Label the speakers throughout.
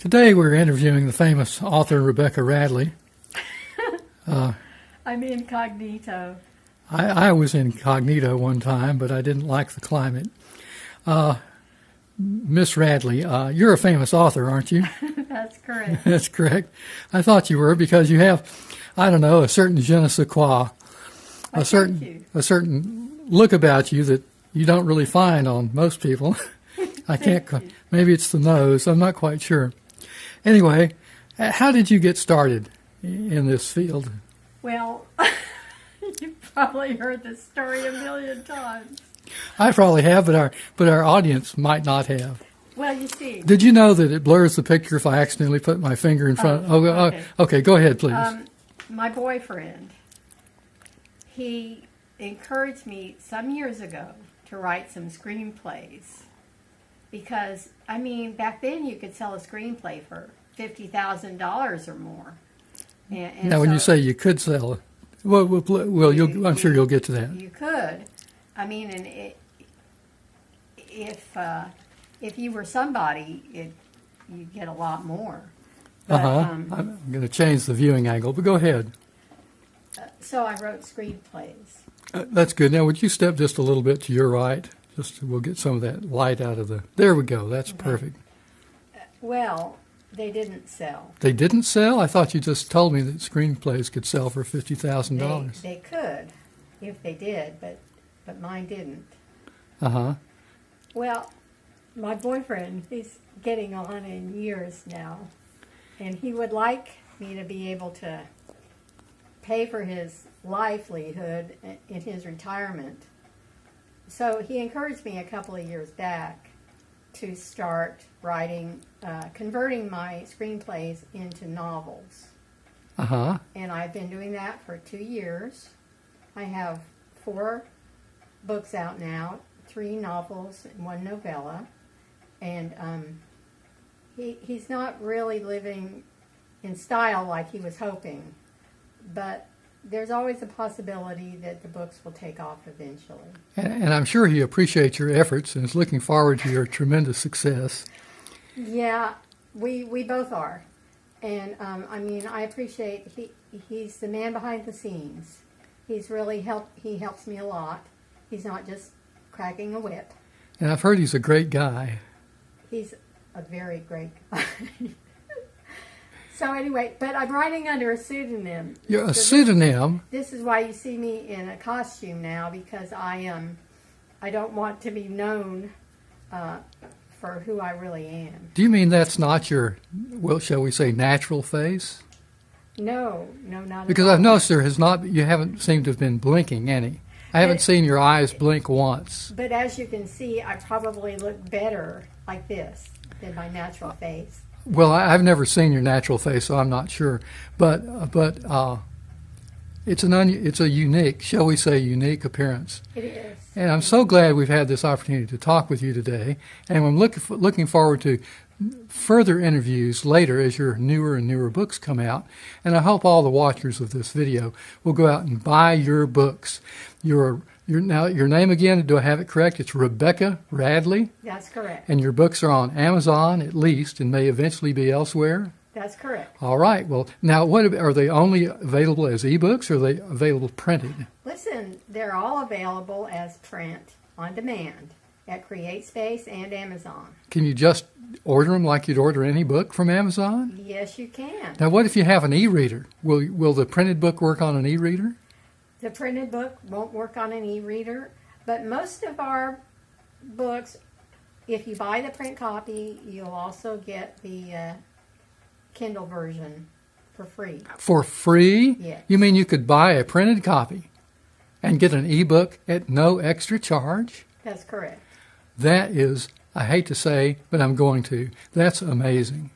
Speaker 1: Today we're interviewing the famous author Rebecca Radley.
Speaker 2: I'm incognito.
Speaker 1: I was incognito one time, but I didn't like the climate. Miss Radley, you're a famous author, aren't you?
Speaker 2: That's correct.
Speaker 1: That's correct. I thought you were because you have, I don't know, a certain je ne sais quoi, a certain look about you that you don't really find on most people. I can't. Maybe it's the nose. I'm not quite sure. Anyway, how did you get started in this field?
Speaker 2: Well, you've probably heard this story a million times.
Speaker 1: I probably have, but our audience might not have.
Speaker 2: Well, you see.
Speaker 1: Did you know that it blurs the picture if I accidentally put my finger in front? Okay, go ahead, please.
Speaker 2: My boyfriend, he encouraged me some years ago to write some screenplays. Because, I mean, back then you could sell a screenplay for $50,000 or more. And
Speaker 1: now, when you say you could sell it, I'm sure you'll get to that.
Speaker 2: You could. I mean, and if you were somebody, you'd get a lot more. But,
Speaker 1: I'm going to change the viewing angle, but go ahead.
Speaker 2: So I wrote screenplays.
Speaker 1: That's good. Now, would you step just a little bit to your right? We'll get some of that light out of the... There we go. That's perfect.
Speaker 2: Well, they didn't sell.
Speaker 1: They didn't sell? I thought you just told me that screenplays could sell for $50,000.
Speaker 2: They could, if they did, but mine didn't.
Speaker 1: Uh-huh.
Speaker 2: Well, my boyfriend, he's getting on in years now, and he would like me to be able to pay for his livelihood in his retirement. So he encouraged me a couple of years back to start writing, converting my screenplays into novels.
Speaker 1: Uh-huh.
Speaker 2: And I've been doing that for 2 years. I have 4 books out now, 3 novels and 1 novella. And he's not really living in style like he was hoping, but there's always a possibility that the books will take off eventually.
Speaker 1: And I'm sure he appreciates your efforts and is looking forward to your tremendous success.
Speaker 2: Yeah, we both are. And, I mean, I appreciate, he's the man behind the scenes. He's really he helps me a lot. He's not just cracking a whip.
Speaker 1: And I've heard he's a great guy.
Speaker 2: He's a very great guy. So anyway, but I'm writing under a pseudonym.
Speaker 1: You're a pseudonym?
Speaker 2: This is why you see me in a costume now, because I don't want to be known for who I really am.
Speaker 1: Do you mean that's not your, well, shall we say, natural face?
Speaker 2: No, not
Speaker 1: because
Speaker 2: at all.
Speaker 1: I've noticed you haven't seemed to have been blinking any. I haven't seen your eyes blink once.
Speaker 2: But as you can see, I probably look better like this than my natural face.
Speaker 1: Well, I've never seen your natural face, so I'm not sure. But it's a unique, shall we say, unique appearance.
Speaker 2: It is.
Speaker 1: And I'm so glad we've had this opportunity to talk with you today. And I'm looking forward to further interviews later as your newer and newer books come out. And I hope all the watchers of this video will go out and buy your books. Your name again, do I have it correct? It's Rebecca Radley?
Speaker 2: That's correct.
Speaker 1: And your books are on Amazon at least and may eventually be elsewhere?
Speaker 2: That's correct.
Speaker 1: All right. Well, now, are they only available as ebooks or are they available printed?
Speaker 2: Listen, they're all available as print on demand at CreateSpace and Amazon.
Speaker 1: Can you just order them like you'd order any book from Amazon?
Speaker 2: Yes, you can.
Speaker 1: Now, what if you have an e-reader? Will the printed book work on an e-reader?
Speaker 2: The printed book won't work on an e-reader, but most of our books, if you buy the print copy, you'll also get the Kindle version for free. For free?
Speaker 1: Yes. You mean you could buy a printed copy and get an e-book at no extra charge?
Speaker 2: That's correct.
Speaker 1: That is, I hate to say, but I'm going to. That's amazing.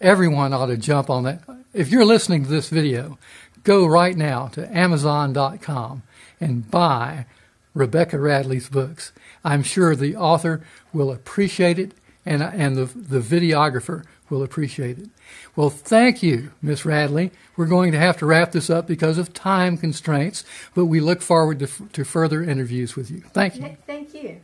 Speaker 1: Everyone ought to jump on that. If you're listening to this video, go right now to Amazon.com and buy Rebecca Radley's books. I'm sure the author will appreciate it and the videographer will appreciate it. Well, thank you, Miss Radley. We're going to have to wrap this up because of time constraints, but we look forward to further interviews with you. Thank you.
Speaker 2: Thank you.